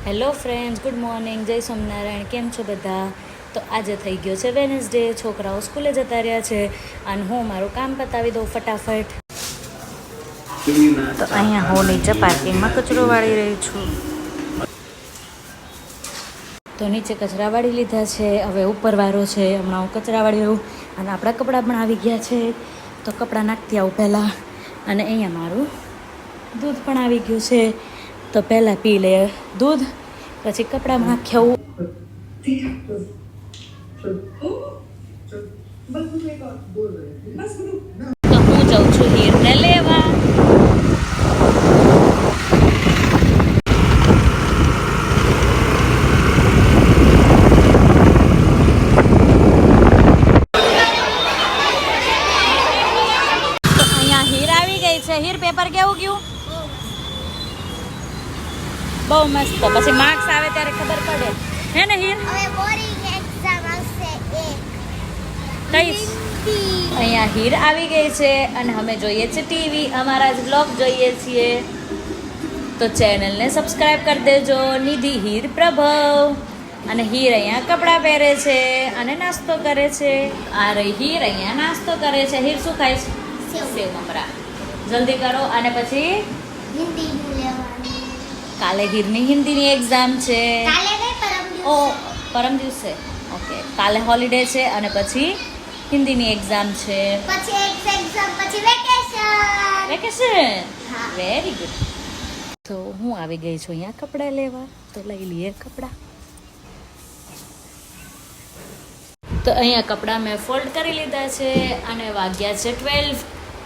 Hello friends, good morning, જય સ્વામિનારાયણ. કેમ છો બધા? તો આજે થઈ ગયો છે વેનસડે, છોકરાઓ સ્કૂલે જતા રહ્યા છે અને હું મારું કામ પતાવી દઉં ફટાફટ. તો અહીંયા હું નીચે પાર્કિંગમાં કચરો વાળી રહી છું. તો નીચે કચરા વાળી લીધા છે, હવે ઉપર વારો છે. હમણાં હું કચરા વાળી રહું અને આપણા કપડાં પણ આવી ગયા છે. તો કપડાં નાખતી આવું પહેલાં. અને અહીંયા મારું દૂધ પણ આવી ગયું છે. તો પહેલાં પી લે દૂધ, પછી કપડાં નાખી આવું. તો હું જાઉં છું હીરને લેવા. હીર પેપર કેવું ગયું? બહુ મસ્ત. પછી માર્ક્સ આવે ત્યારે ખબર પડે, હે ને હીર? હવે બોરિંગ એક્ઝામ આવશે એક. કઈ અહીંયા હીર આવી ગઈ છે અને અમે જોઈએ છીએ ટીવી. અમારા જ બ્લોગ જોઈએ છીએ. તો ચેનલને સબસ્ક્રાઇબ કરી દેજો, નિધિ હીર પ્રભવ. અને હીર અહીંયા કપડાં પહેરે છે અને નાસ્તો કરે છે. આ રહી હીર અહીંયા નાસ્તો કરે છે. હીર શું ખાય છે? સેવ મમરા. જલ્દી કરો. અને પછી હિન્દી લેવાની. કાલે હીરની હિન્દીની એક્ઝામ છે. કાલે નહીં, પરમ દિવસે. ઓ, પરમ દિવસે. ઓકે, કાલે હોલિડે છે અને પછી હિન્દીની એક્ઝામ છે. પછી એક્ઝામ, પછી વેકેશન. વેકેશન. હા. Very good. તો હું આવી ગઈ છું અહીંયા કપડાં લેવા. તો લઈ લઈએ કપડાં. તો અહીંયા કપડાં મેં ફોલ્ડ કરી લીધા છે અને વાગ્યા છે 12.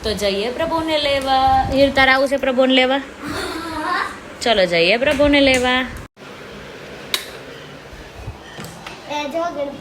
તો જઈએ પ્રભુને લેવા. હીર તાર આવું છે પ્રભુને લેવા? ચલો જઈએ પ્રભુને લેવા. એ જો ગણ.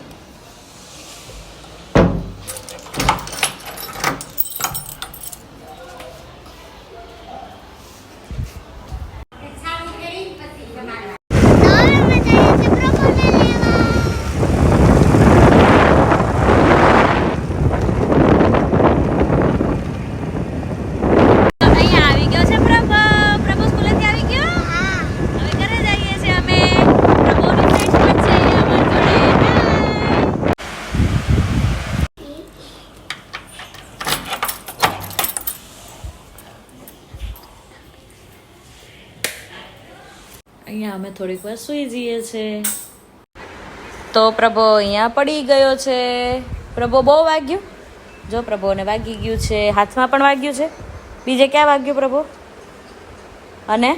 અહીંયા અમે થોડીક વાર સૂઈ જઈએ છીએ. તો પ્રભુ અહીંયા પડી ગયો છે. પ્રભુ બહુ વાગ્યું. જો પ્રભુને વાગી ગયું છે, હાથમાં પણ વાગ્યું છે. બીજે ક્યાં વાગ્યું પ્રભુ? અને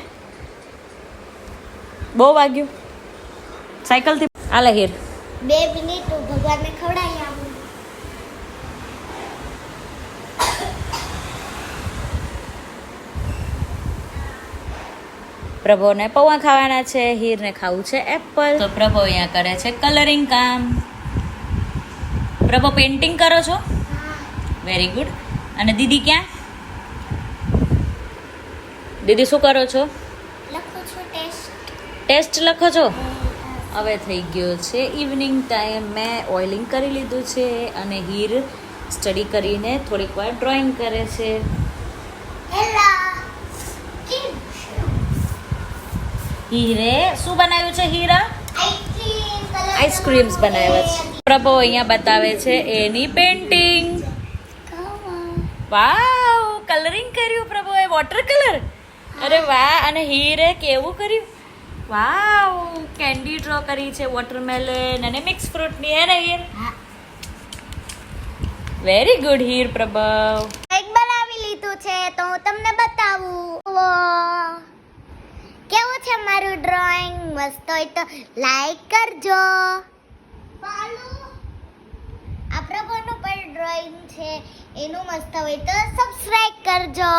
બહુ વાગ્યું સાયકલથી. આલે હીર 2 મિનિટ હું ભગવાનને ખવડાવી આવું. પ્રભુને પૌવા ખાવાના છે, હીરને ખાવું છે એપલ. તો પ્રભુ અહીંયા કરે છે કલરિંગ કામ. પ્રભુ પેઇન્ટિંગ કરો છો? Very good. અને દીદી ક્યાં? દીદી શું કરો છો? લખું છું ટેસ્ટ. ટેસ્ટ લખો છો? હવે થઈ ગયો છે ઇવનિંગ ટાઈમ. મેં ઓઇલિંગ કરી લીધું છે અને હીર સ્ટડી કરીને થોડીક વાર ડ્રોઈંગ કરે છે. હીરે શું બનાવ્યું છે? હીરા આઈસ્ક્રીમ્સ બનાવ્યા છે. પ્રભુ અહીંયા બતાવે છે એની પેઇન્ટિંગ. વાવ, કલરિંગ કર્યું પ્રભુએ, વોટર કલર. અરે વાહ. અને હીરે કેવું કર્યું? વાવ, કેન્ડી ડ્રો કરી છે, વોટરમેલન અને મિક્સ ફ્રૂટની. હે ને હીર? Very good Heer Prabhav. એક બનાવી લીધું છે તો હું તમને બતાવું. કેવું છે મારું ડ્રોઈંગ? મસ્ત હોય તો લાઈક કરજો. આ પ્રભુનું પણ ડ્રોઈંગ છે, એનું મસ્ત હોય તો સબસ્ક્રાઇબ કરજો.